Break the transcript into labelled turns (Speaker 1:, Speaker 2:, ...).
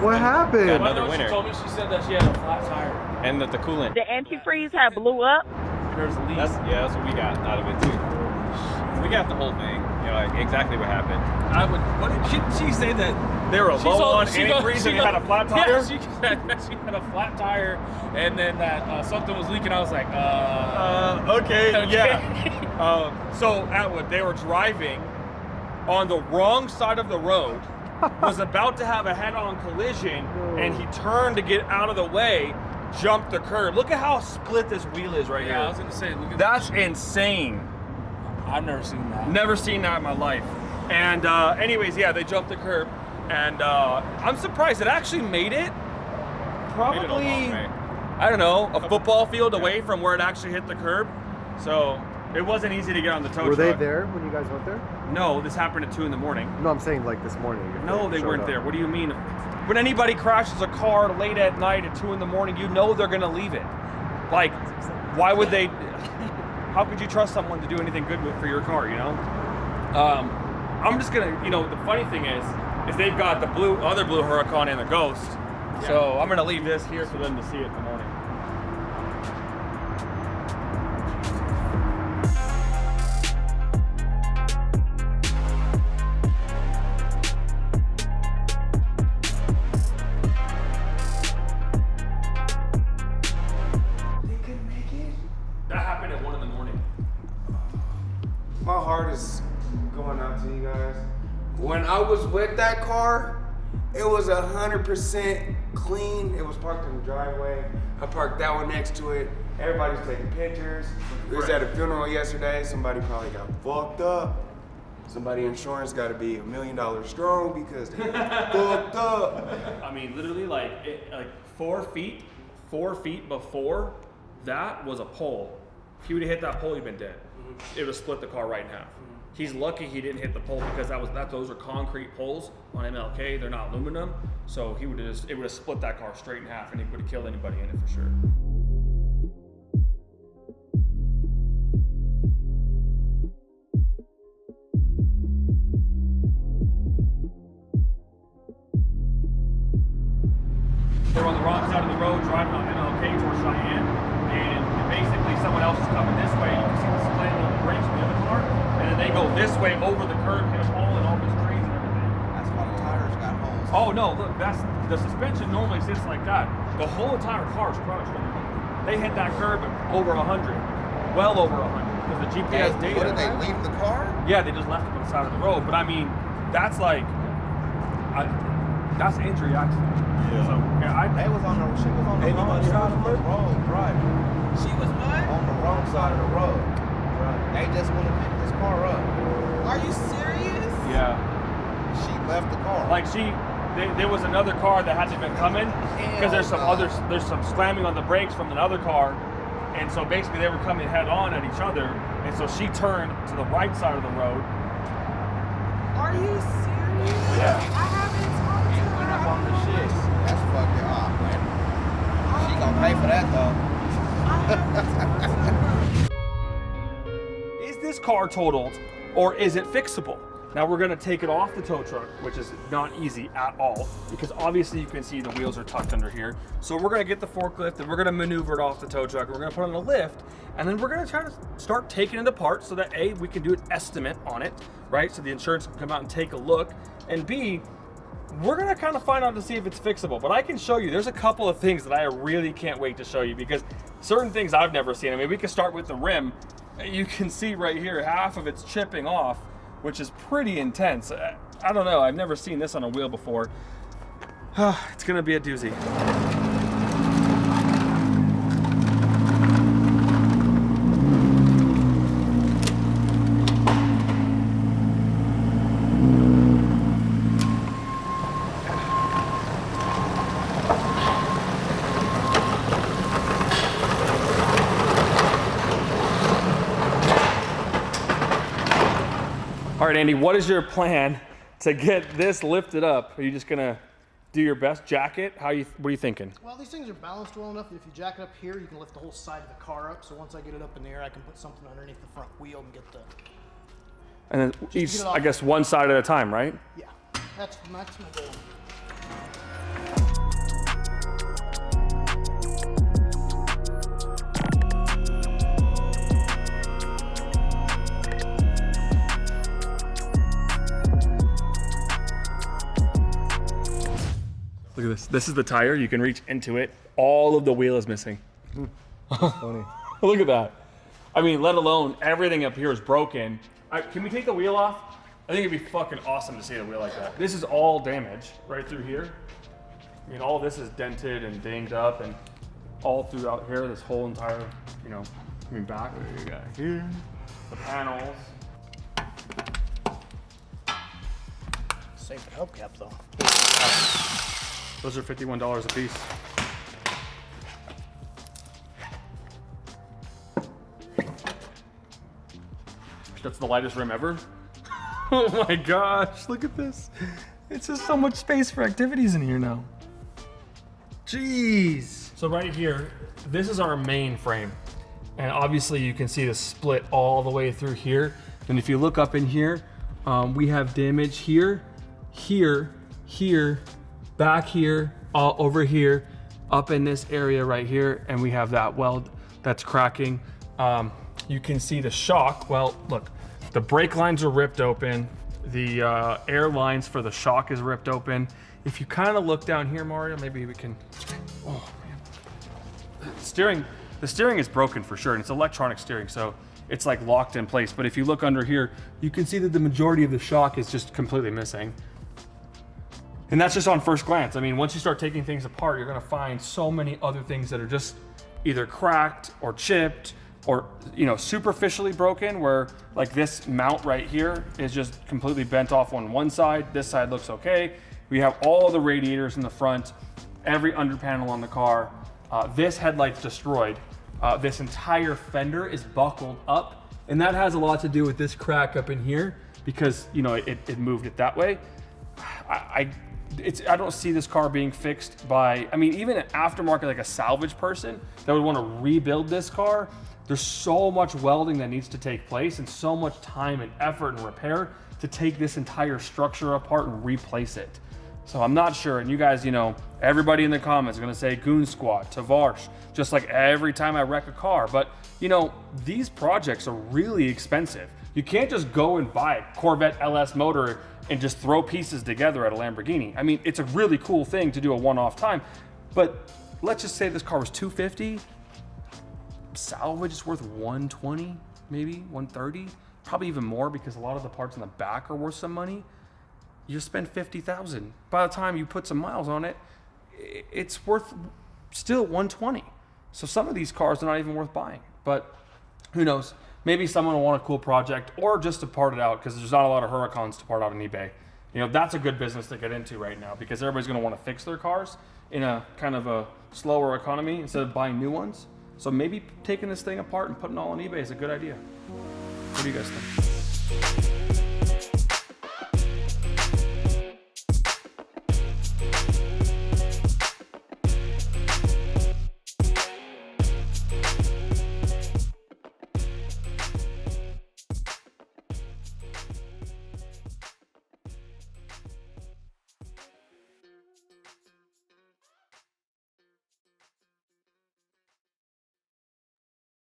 Speaker 1: What happened?
Speaker 2: Got another winner. She told me, she said that she had a flat tire. And that the coolant.
Speaker 3: The antifreeze had blew up.
Speaker 2: There's a leak. That's what we got out of it too. We got the whole thing. You know, like exactly what happened. What did she say that they were low on antifreeze and had a flat tire? Yeah, she said that she had a flat tire and then that something was leaking. I was like, okay. Yeah. So Atwood, they were driving on the wrong side of the road, was about to have a head-on collision, and he turned to get out of the way, jumped the curb. Look at how split this wheel is right here. I was gonna say, look at that's insane. I've never seen that. Never seen that in my life. And anyways, yeah, they jumped the curb, and I'm surprised it actually made it. Probably, I don't know, a football field away from where it actually hit the curb. So it wasn't easy to get on the tow truck.
Speaker 1: Were they there when you guys went there?
Speaker 2: No, this happened at 2 in the morning.
Speaker 1: No, I'm saying like this morning.
Speaker 2: No, they weren't there. What do you mean? When anybody crashes a car late at night at 2 in the morning, you know they're gonna leave it. Like, why would they? How could you trust someone to do anything good for your car, you know? I'm just gonna, you know, the funny thing is they've got the other blue Huracan and the Ghost. Yeah. So I'm gonna leave this here for them to see it in the morning.
Speaker 4: My heart is going out to you guys. When I was with that car, it was 100% clean. It was parked in the driveway. I parked that one next to it. Everybody's taking pictures. We was at a funeral yesterday. Somebody probably got fucked up. Somebody insurance got to be $1 million strong because they got fucked up.
Speaker 2: I mean, literally, like 4 feet before that was a pole. If he would have hit that pole, he'd been dead. It would have split the car right in half. He's lucky he didn't hit the pole because those are concrete poles on MLK. They're not aluminum, so it would have split that car straight in half, and he would have killed anybody in it for sure. They're on the wrong side of the road, driving on MLK towards Cheyenne, and basically someone else is coming this way. You can see the slant on the brakes from the other car, and then they go this way over the curb, hit a hole in all these trees and everything.
Speaker 5: That's why the tires got holes.
Speaker 2: Oh no, look, that's the suspension normally sits like that. The whole entire car is crunched. They hit that curb at over 100, well over 100, because the GPS data.
Speaker 5: What, did they leave the car?
Speaker 2: Yeah, they just left it on the side of the road. But I mean, that's like, that's injury accident.
Speaker 5: Yeah.
Speaker 2: So yeah,
Speaker 5: she was on the wrong side of the road driving.
Speaker 3: She was what?
Speaker 5: On the wrong side of the road. They just want to pick this car up.
Speaker 3: Are you serious?
Speaker 2: Yeah.
Speaker 5: She left the car.
Speaker 2: Like there was another car that hadn't been coming because there's some slamming on the brakes from another car, and so basically they were coming head on at each other, and so she turned to the right side of the road.
Speaker 3: Are you serious?
Speaker 2: Yeah.
Speaker 3: I haven't talked to her.
Speaker 5: Went up on the shit. That's fucking off, man. She gonna pay for that though.
Speaker 2: Is this car totaled or is it fixable? Now we're gonna take it off the tow truck, which is not easy at all, because obviously you can see the wheels are tucked under here. So we're gonna get the forklift and we're gonna maneuver it off the tow truck. We're gonna put it on a lift, and then we're gonna try to start taking it apart so that A, we can do an estimate on it, right? So the insurance can come out and take a look, and B, we're gonna kind of find out to see if it's fixable. But I can show you, there's a couple of things that I really can't wait to show you, because certain things I've never seen. I mean, we can start with the rim. You can see right here, half of it's chipping off, which is pretty intense. I don't know, I've never seen this on a wheel before. It's gonna be a doozy. All right, Andy, what is your plan to get this lifted up? Are you just gonna do your best, jack it? What are you thinking?
Speaker 6: Well, these things are balanced well enough that if you jack it up here, you can lift the whole side of the car up. So once I get it up in the air, I can put something underneath the front wheel and get the...
Speaker 2: And then each, I guess, one side at a time, right?
Speaker 6: Yeah, that's my goal.
Speaker 2: this. This is the tire. You can reach into it. All of the wheel is missing.
Speaker 1: That's funny.
Speaker 2: Look at that. I mean, let alone everything up here is broken. Can we take the wheel off? I think it'd be fucking awesome to see the wheel like that. This is all damage right through here. I mean, all this is dented and dinged up, and all throughout here, this whole entire, you know, I mean, back. What do you got here? The panels.
Speaker 6: Save the hubcap though.
Speaker 2: Those are $51 a piece. That's the lightest rim ever. Oh my gosh, look at this. It's just so much space for activities in here now. Jeez. So right here, this is our main frame. And obviously you can see the split all the way through here. And if you look up in here, we have damage here, here, here, back here, all over here, up in this area right here. And we have that weld that's cracking. You can see the shock. Well, look, the brake lines are ripped open. The air lines for the shock is ripped open. If you kind of look down here, Mario, maybe we can, oh man. The steering is broken for sure, and it's electronic steering, so it's like locked in place. But if you look under here, you can see that the majority of the shock is just completely missing. And that's just on first glance. I mean, once you start taking things apart, you're gonna find so many other things that are just either cracked or chipped or, you know, superficially broken, where like this mount right here is just completely bent off on one side. This side looks okay. We have all of the radiators in the front, every under panel on the car. This headlight's destroyed. This entire fender is buckled up, and that has a lot to do with this crack up in here because, you know, it moved it that way. I don't see this car being fixed by, I mean, even an aftermarket, like a salvage person that would want to rebuild this car. There's so much welding that needs to take place and so much time and effort and repair to take this entire structure apart and replace it. So I'm not sure, and you guys, you know, everybody in the comments is gonna say Goon Squad, Tavarsh, just like every time I wreck a car. But, you know, these projects are really expensive. You can't just go and buy a Corvette LS motor and just throw pieces together at a Lamborghini. I mean, it's a really cool thing to do a one-off time, but let's just say this car was $250. Salvage is worth $120, maybe $130, probably even more because a lot of the parts in the back are worth some money. You spend $50,000. By the time you put some miles on it, it's worth still $120. So some of these cars are not even worth buying, but who knows? Maybe someone will want a cool project or just to part it out because there's not a lot of Huracans to part out on eBay. You know, that's a good business to get into right now because everybody's gonna want to fix their cars in a kind of a slower economy instead of buying new ones. So maybe taking this thing apart and putting it all on eBay is a good idea. What do you guys think?